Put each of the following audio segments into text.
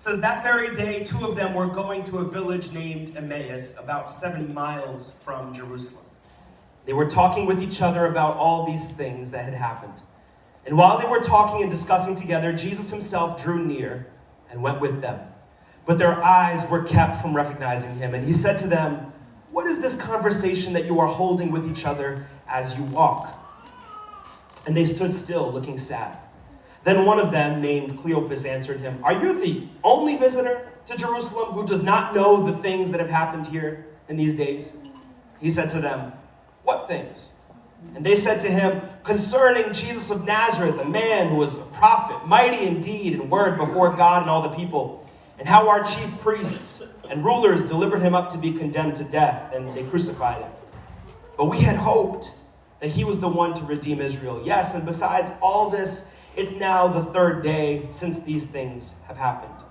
says that very day, two of them were going to a village named Emmaus, about 7 miles from Jerusalem. They were talking with each other about all these things that had happened. And while they were talking and discussing together, Jesus himself drew near and went with them. But their eyes were kept from recognizing him. And he said to them, "What is this conversation that you are holding with each other as you walk?" And they stood still, looking sad. Then one of them, named Cleopas, answered him, "Are you the only visitor to Jerusalem who does not know the things that have happened here in these days?" He said to them, "What things?" And they said to him, "Concerning Jesus of Nazareth, a man who was a prophet, mighty in deed and word before God and all the people, and how our chief priests and rulers delivered him up to be condemned to death, and they crucified him. But we had hoped that he was the one to redeem Israel. Yes, and besides all this, it's now the 3rd day since these things have happened.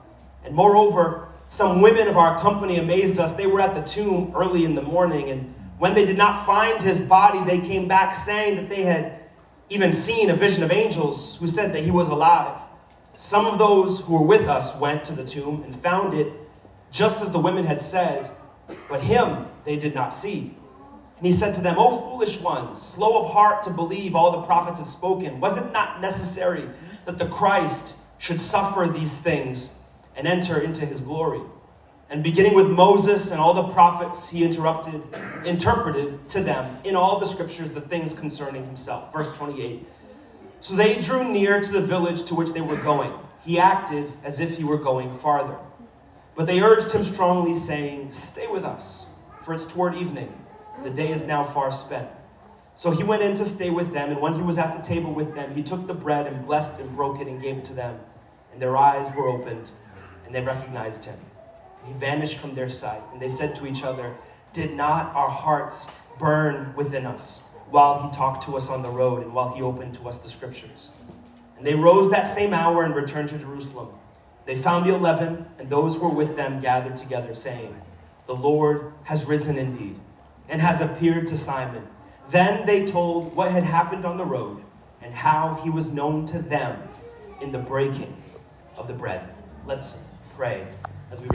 And moreover, some women of our company amazed us. They were at the tomb early in the morning, and when they did not find his body, they came back saying that they had even seen a vision of angels who said that he was alive. Some of those who were with us went to the tomb and found it just as the women had said, but him they did not see." And he said to them, "O foolish ones, slow of heart to believe all the prophets have spoken. Was it not necessary that the Christ should suffer these things and enter into his glory?" And beginning with Moses and all the prophets, he interpreted to them in all the scriptures the things concerning himself. Verse 28. So they drew near to the village to which they were going. He acted as if he were going farther. But they urged him strongly, saying, "Stay with us, for it's toward evening. The day is now far spent." So he went in to stay with them, and when he was at the table with them, he took the bread and blessed and broke it and gave it to them. And their eyes were opened, and they recognized him. He vanished from their sight, and they said to each other, "Did not our hearts burn within us while he talked to us on the road and while he opened to us the scriptures?" And they rose that same hour and returned to Jerusalem. They found the 11 and those who were with them gathered together, saying, "The Lord has risen indeed and has appeared to Simon." Then they told what had happened on the road and how he was known to them in the breaking of the bread. Let's pray.